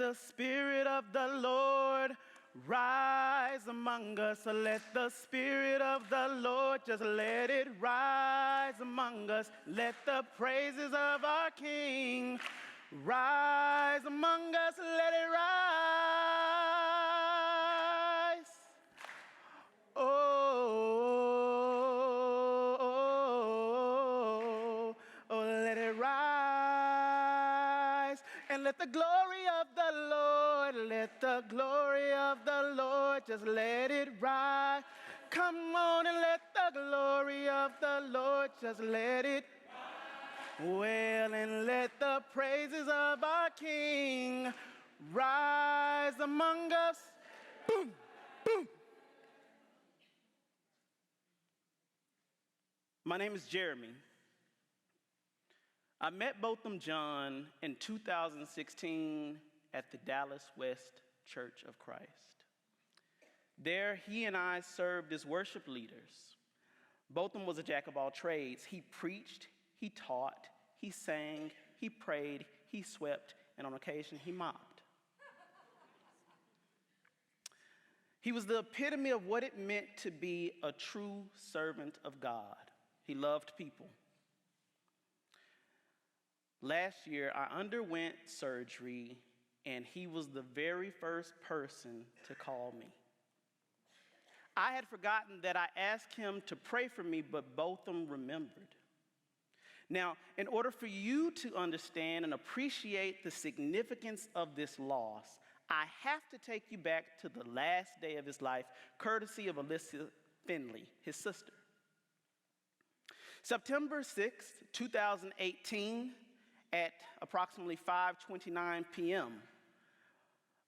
the Spirit of the Lord rise among us. Let the Spirit of the Lord just let it rise among us. Let the praises of our King rise among us. Let it rise. Oh, let it rise. And let the glory of the Lord just let it rise. Come on and let the glory of the Lord just let it well, and let the praises of our King rise among us. Boom, boom. My name is Jeremy. I met Botham John in 2016 at the Dallas West Church of Christ. There, he and I served as worship leaders. Botham was a jack of all trades. He preached, he taught, he sang, he prayed, he swept, and on occasion, he mopped. He was the epitome of what it meant to be a true servant of God. He loved people. Last year, I underwent surgery, and he was the very first person to call me. I had forgotten that I asked him to pray for me, but Botham remembered. Now, in order for you to understand and appreciate the significance of this loss, I have to take you back to the last day of his life, courtesy of Alyssa Finley, his sister. September 6, 2018, at approximately 5:29 p.m.,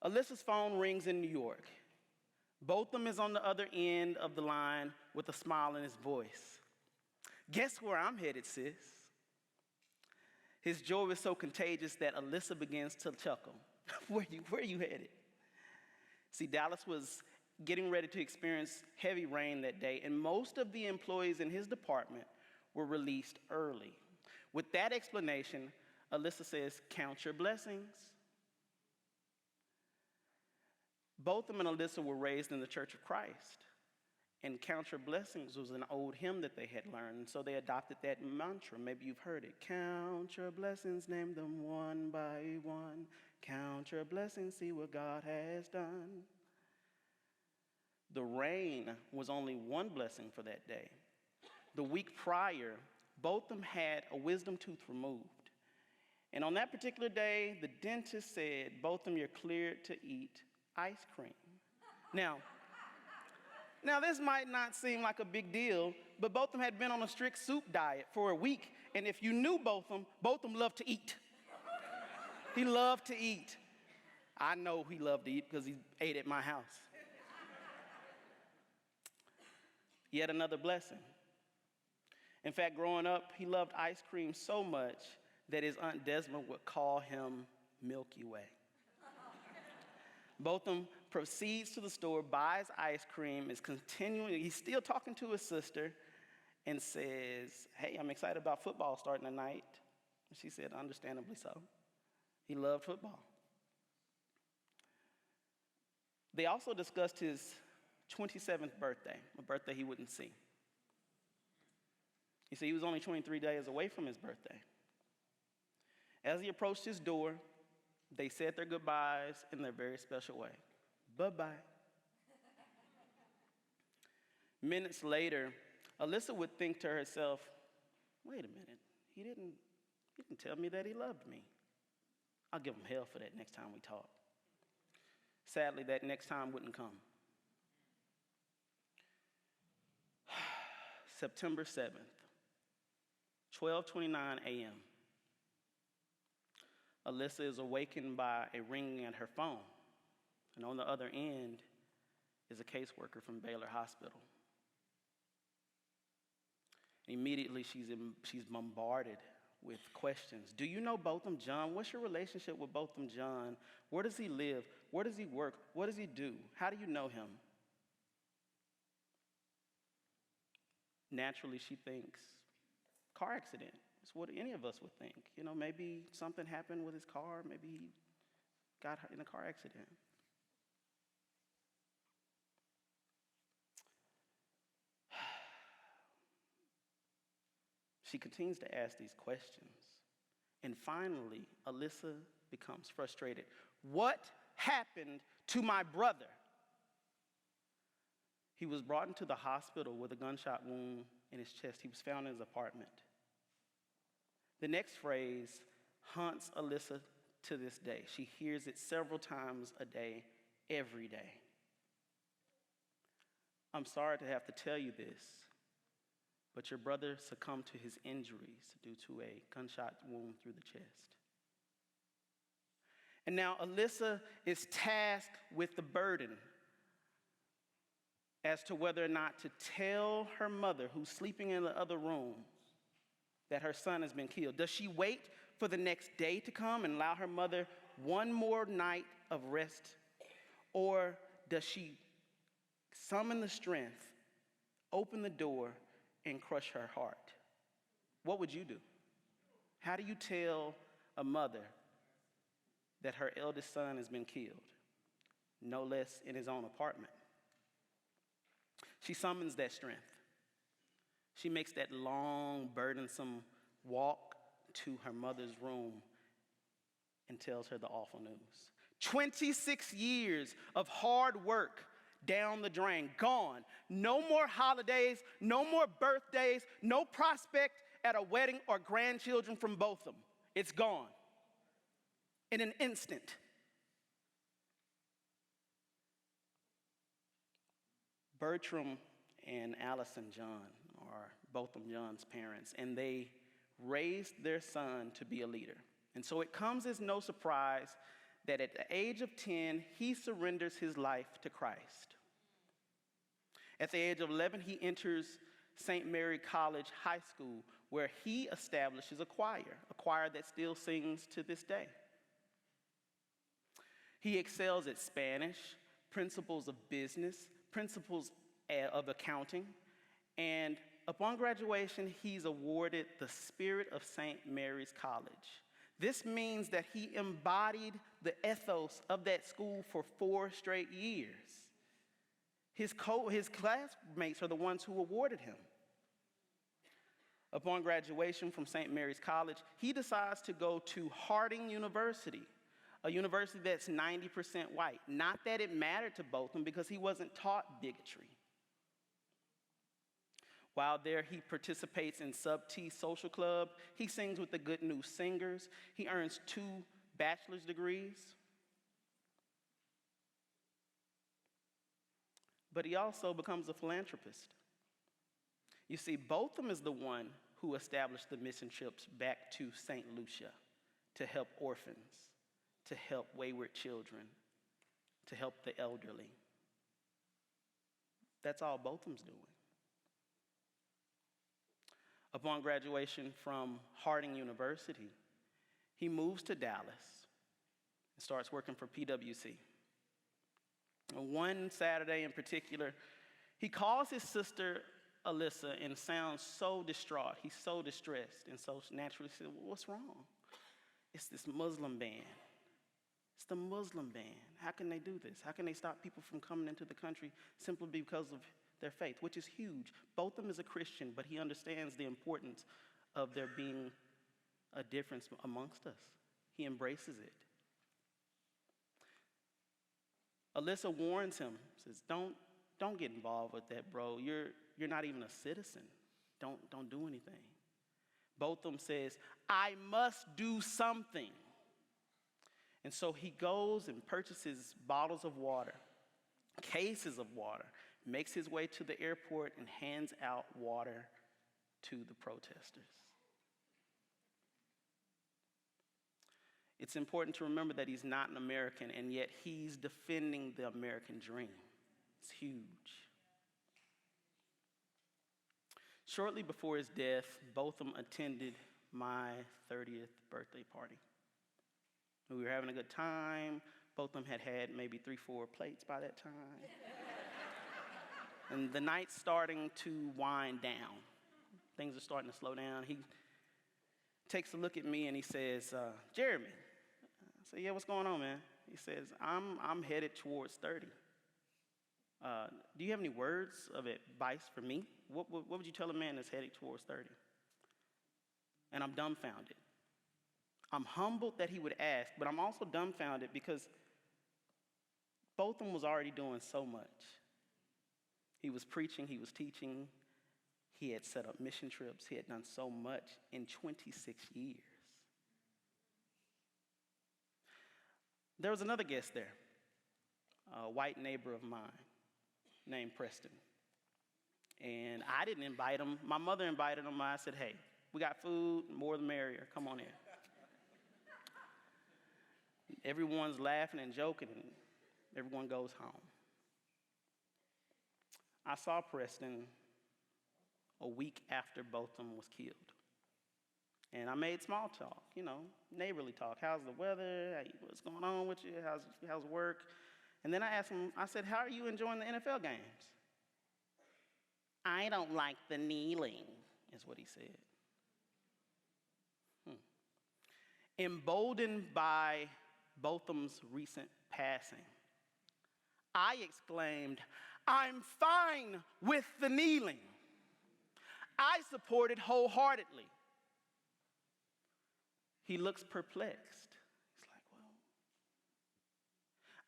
Alyssa's phone rings in New York. Botham is on the other end of the line with a smile in his voice. Guess where I'm headed, sis? His joy was so contagious that Alyssa begins to chuckle. Where are you headed? See, Dallas was getting ready to experience heavy rain that day, and most of the employees in his department were released early. With that explanation, Alyssa says, "Count your blessings." Botham and Alyssa were raised in the Church of Christ, and "Count your blessings" was an old hymn that they had learned, and so they adopted that mantra. Maybe you've heard it. Count your blessings, name them one by one. Count your blessings, see what God has done. The rain was only one blessing for that day. The week prior, Botham had a wisdom tooth removed. And on that particular day, the dentist said, "Botham, you're cleared to eat ice cream." Now, this might not seem like a big deal, but Botham had been on a strict soup diet for a week. And if you knew Botham loved to eat. He loved to eat. I know he loved to eat because he ate at my house. Yet another blessing. In fact, growing up, he loved ice cream so much that his Aunt Desmond would call him Milky Way. Botham proceeds to the store, buys ice cream, he's still talking to his sister, and says, "Hey, I'm excited about football starting tonight." She said, understandably so. He loved football. They also discussed his 27th birthday, a birthday he wouldn't see. You see, he was only 23 days away from his birthday. As he approached his door, they said their goodbyes in their very special way. Bye-bye. Minutes later, Alyssa would think to herself, "Wait a minute, he didn't tell me that he loved me. I'll give him hell for that next time we talk." Sadly, that next time wouldn't come. September 7th, 12:29 a.m. Alyssa is awakened by a ringing at her phone, and on the other end is a caseworker from Baylor Hospital. Immediately, she's bombarded with questions. "Do you know Botham John? What's your relationship with Botham John? Where does he live? Where does he work? What does he do? How do you know him?" Naturally, she thinks, car accident. It's what any of us would think. Maybe something happened with his car. Maybe he got her in a car accident. She continues to ask these questions. And finally, Alyssa becomes frustrated. What happened to my brother? He was brought into the hospital with a gunshot wound in his chest. He was found in his apartment. The next phrase haunts Alyssa to this day. She hears it several times a day, every day. I'm sorry to have to tell you this, but your brother succumbed to his injuries due to a gunshot wound through the chest. And now Alyssa is tasked with the burden as to whether or not to tell her mother, who's sleeping in the other room, that her son has been killed. Does she wait for the next day to come and allow her mother one more night of rest? Or does she summon the strength, open the door, and crush her heart? What would you do? How do you tell a mother that her eldest son has been killed, no less in his own apartment? She summons that strength. She makes that long, burdensome walk to her mother's room and tells her the awful news. 26 years of hard work down the drain, gone. No more holidays, no more birthdays, no prospect at a wedding or grandchildren from both of them. It's gone in an instant. Bertram and Allison John are both of John's parents, and they raised their son to be a leader. And so it comes as no surprise that at the age of 10, he surrenders his life to Christ. At the age of 11, he enters St. Mary College High School, where he establishes a choir that still sings to this day. He excels at Spanish, principles of business, principles of accounting, and upon graduation, he's awarded the Spirit of St. Mary's College. This means that he embodied the ethos of that school for 4 straight years. His classmates are the ones who awarded him. Upon graduation from St. Mary's College, he decides to go to Harding University, a university that's 90% white. Not that it mattered to Botham, because he wasn't taught bigotry. While there, he participates in Sub T Social Club. He sings with the Good News Singers. He earns 2 bachelor's degrees. But he also becomes a philanthropist. You see, Botham is the one who established the mission trips back to St. Lucia to help orphans, to help wayward children, to help the elderly. That's all Botham's doing. Upon graduation from Harding University, he moves to Dallas and starts working for PwC. And one Saturday in particular, he calls his sister Alyssa and sounds so distraught. He's so distressed, and so naturally said, "Well, what's wrong?" "It's this Muslim ban. It's the Muslim ban. How can they do this? How can they stop people from coming into the country simply because of their faith?" Which is huge. Botham is a Christian, but he understands the importance of there being a difference amongst us. He embraces it. Alyssa warns him, says, don't get involved with that, bro. You're not even a citizen. Don't do anything. Botham says, "I must do something." And so he goes and purchases bottles of water, cases of water, makes his way to the airport and hands out water to the protesters. It's important to remember that he's not an American, and yet he's defending the American dream. It's huge. Shortly before his death, Botham attended my 30th birthday party. We were having a good time. Botham had maybe 3-4 plates by that time. And the night's starting to wind down. Things are starting to slow down. He takes a look at me and he says, "Jeremy." I say, "Yeah, what's going on, man?" He says, I'm headed towards 30. Do you have any words of advice for me? What would you tell a man that's headed towards 30? And I'm dumbfounded. I'm humbled that he would ask, but I'm also dumbfounded because Botham was already doing so much. He was preaching, he was teaching, he had set up mission trips, he had done so much in 26 years. There was another guest there, a white neighbor of mine named Preston. And I didn't invite him. My mother invited him. I said, hey, we got food, more the merrier, come on in. Everyone's laughing and joking, and everyone goes home. I saw Preston a week after Botham was killed. And I made small talk, neighborly talk. How's the weather? What's going on with you? How's work? And then I asked him, I said, how are you enjoying the NFL games? I don't like the kneeling, is what he said. Emboldened by Botham's recent passing, I exclaimed, I'm fine with the kneeling. I support it wholeheartedly. He looks perplexed. He's like, well.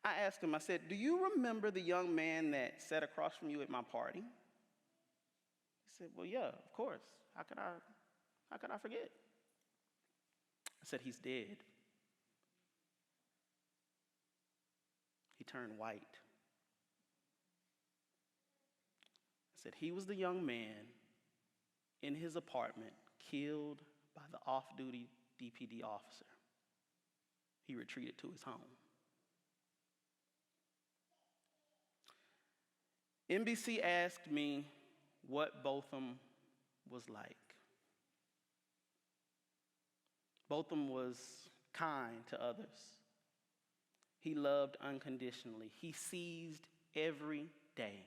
I asked him, I said, do you remember the young man that sat across from you at my party? He said, well, yeah, of course. How could I forget? I said, he's dead. He turned white. I said, he was the young man in his apartment killed by the off-duty DPD officer. He retreated to his home. NBC asked me what Botham was like. Botham was kind to others. He loved unconditionally. He seized every day.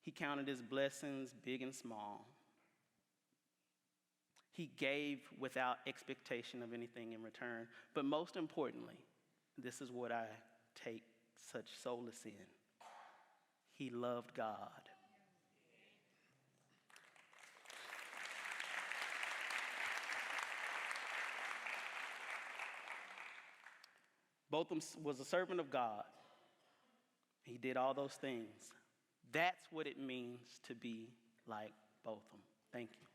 He counted his blessings, big and small. He gave without expectation of anything in return. But most importantly, this is what I take such solace in. He loved God. Botham was a servant of God. He did all those things. That's what it means to be like Botham. Thank you.